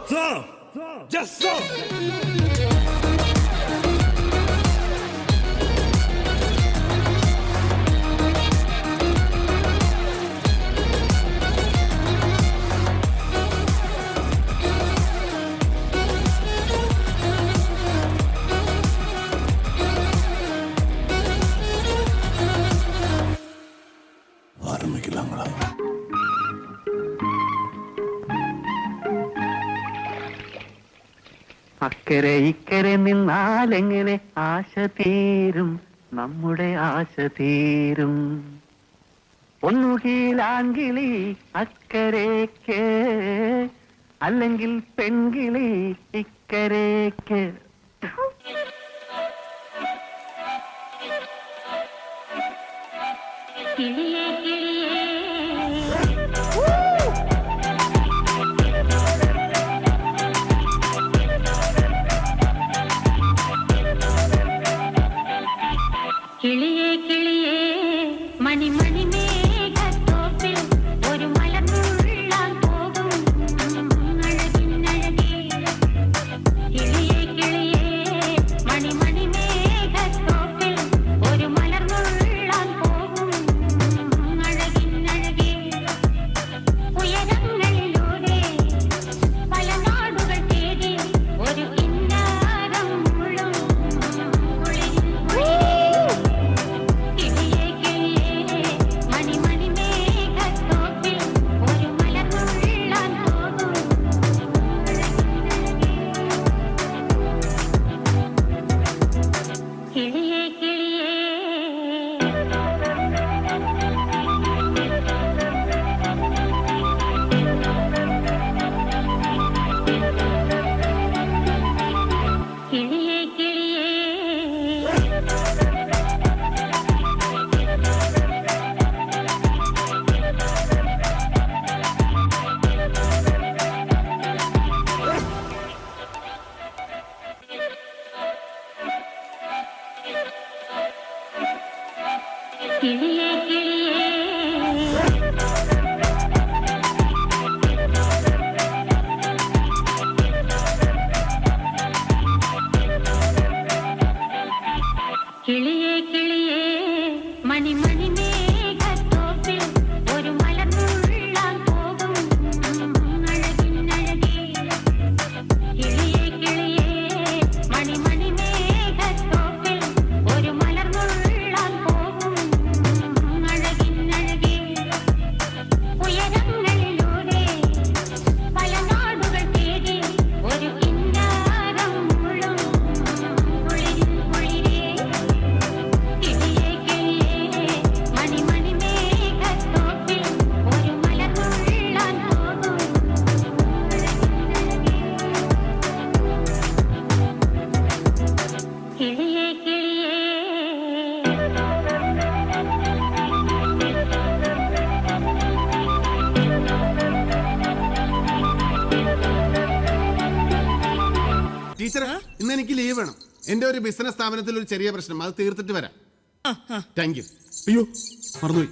So, just so. ആരംഭിക്കലാങ്ങളാ. അക്കരെ ഇക്കരെ നിന്നാലെങ്ങനെ ആശ തീരും, നമ്മുടെ ആശ തീരും. ഒന്നുകിൽ ആൺകിളി അക്കരേക്ക്, അല്ലെങ്കിൽ പെൺകിളി ഇക്കരേക്ക്. കിളിയേ കിളിയേ കിളിയേ കിളിയേ മണിമണി മേഘത്തോപ്പിൽ ഒരു മലർന്നുള്ളാൻ പോകും അഴകിനഴകേ. കിളിയേ കിളിയേ മണിമണി മേഘത്തോപ്പിൽ ഒരു മലർന്നുള്ളാൻ പോകും അഴകിനഴകേ. ഉയരങ്ങളിലൂടെ പല നാടുകൾ തേടി ഒരു കിന്നാരം മുഴും കുളിരിൻ കുളിരേ. കിളിയേ കിളിയേ മണിമണി മേഘത്തോപ്പിൽ ഒരു മലർന്നുള്ളാൻ പോകും അഴകിനഴകേ. കിളിയേ കിളിയേ കിളിയേ കിളിയേ കിളിയേ കിളിയേ കിളിയേ കിളിയേ മണിമണി മേഘത്തോപ്പിൽ ഒരു മലർന്നുള്ളാൻ പോകും അഴകിനഴകേ. കിളിയേ കിളിയേ മണിമണി മേഘത്തോപ്പിൽ ഒരു മലർന്നുള്ളാൻ പോകും അഴകിനഴകേ. ഉയരങ്ങളിലൂടെ പല നാടുകൾ തേടി ഒരു കിന്നാരം മുഴും കുളിരിൻ കുളിരേ. കിളിയേ കിളിയേ മണിമണി മേഘത്തോപ്പിൽ ഒരു മലർന്നുള്ളാൻ പോകും അഴകിനഴകേ. കിളിയേ കിളിയേ ടീച്ചർ, ഇന്ന് എനിക്ക് ലീവ് വേണം. എന്റെ ഒരു ബിസിനസ് സ്ഥാപനത്തിൽ ഒരു ചെറിയ പ്രശ്നം, അത് തീർത്തിട്ട് വരാം. Thank you. അയ്യോ, മറന്നുപോയി.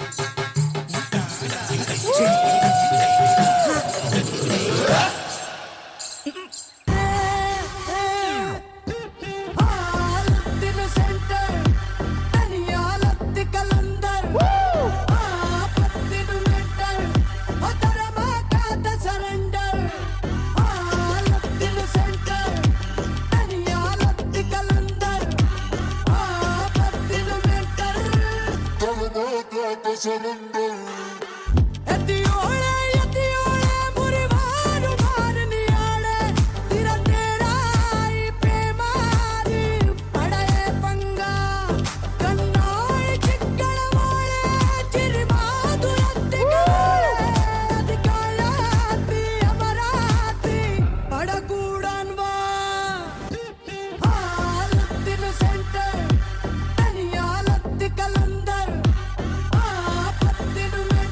Kalander, ah, patinu mein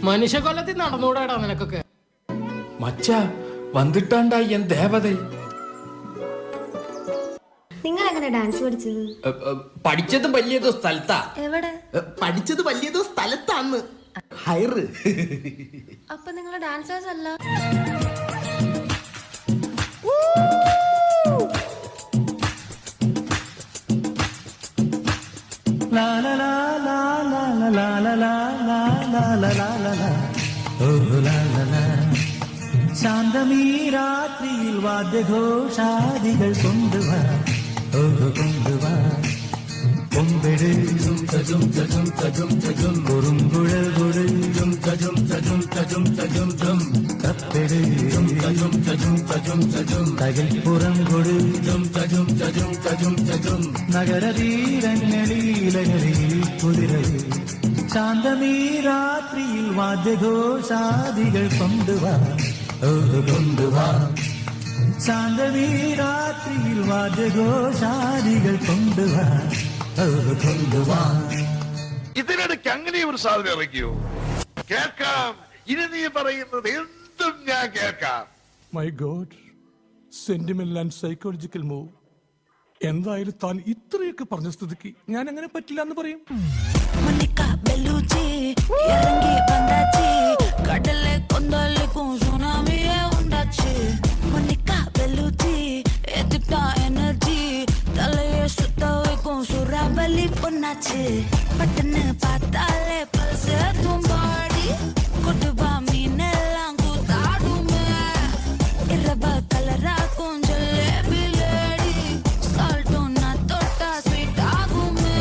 മനുഷ്യകൊല്ലത്തിൽ നടന്നുകൂടാടാ നിനക്കൊക്കെ. മച്ചാ വന്നിട്ടാണ്ടാ എൻ ദേവതൈ. നിങ്ങൾ എങ്ങനെ ഡാൻസ് പഠിച്ചത്? പഠിച്ചത് വലിയതോ സ്ഥലത്താ. എവിടെ? പഠിച്ചത് വലിയതോ സ്ഥലത്താന്ന്. ഹൈറ്. അപ്പൊ നിങ്ങൾ ഡാൻസേഴ്സ് അല്ല? ശാന്തമീ രാത്രിയിൽ വാദ്യഘോഷാദികൾ കൊണ്ടുവാ, കൊണ്ടുവാ. കൊമ്പെട് കുറുങ്കുഴൽ കപ്പെട് തകിൽപ്പുറം കൊടു നഗരതീരങ്ങളിലകളിൽ കുതിരയിൽ. ശാന്തമീ രാത്രിയിൽ വാദ്യഘോഷാദികൾ കൊണ്ടുവാ, കൊണ്ടുവാ. ശാന്തമീ രാത്രിയിൽ വാദ്യഘോഷാദികൾ കൊണ്ടുവാ, കൊണ്ടുവാ. ഇതിനിടയ്ക്ക് അങ്ങനെ ഒരു സാധനം ഇറക്കിയോ? കേൾക്കാം, ഇനി നീ പറയുന്നത് എന്തും ഞാൻ കേൾക്കാം. My God, sentimental and psychological move. എന്തായാലും താൻ ഇത്രയൊക്കെ പറഞ്ഞ സ്ഥിതിക്ക് ഞാൻ അങ്ങനെ പറ്റില്ല എന്ന് പറയും. കടലെ കൊന്തലിക്കും സുനാമിയെ ഉണ്ടാച്ച് മണിക്കാ ബെല്ലൂത്തി എത്തിട്ടാ എനർജി തലയെ സുത്ത வைக்கும் സുറാബലി പൊന്നാച്ച് പട്ടന് പാത്താലെ പൾസ് തുമ്പാടി കൊട്ടുവാ മീനെല്ലാം കൂത്താടുമേ ഇരബ കലറാക്കും ജലേബി ലേഡി സാൾട്ടും നാ തൊട്ടാ സ്വീറ്റ് ആകുമേ.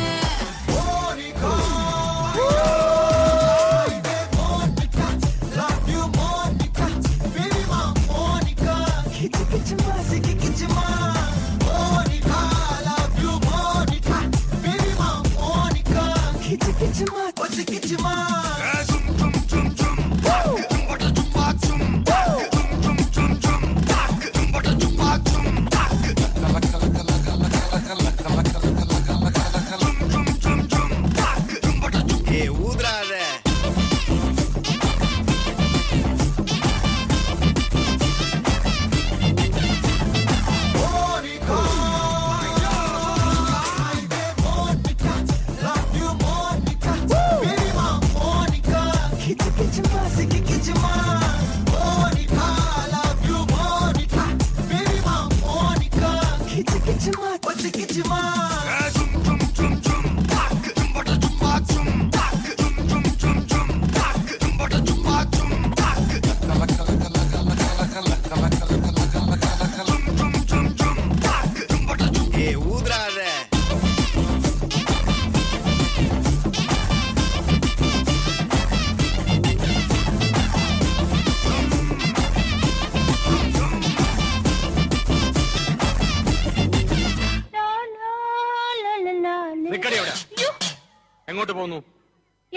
എങ്ങോട്ട് പോന്നു?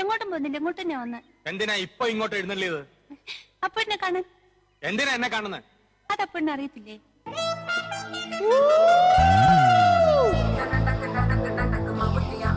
എങ്ങോട്ടും പോകുന്നില്ല, ഇങ്ങോട്ട് തന്നെ വന്ന്. എന്തിനാ ഇപ്പൊ ഇങ്ങോട്ട് എഴുന്നള്ളിയത്? അപ്പൊ എന്നെ കാണാൻ. എന്തിനാ എന്നെ കാണുന്നത്? അതപ്പെണ്ണ അറിയത്തില്ലേ? Mabutiya,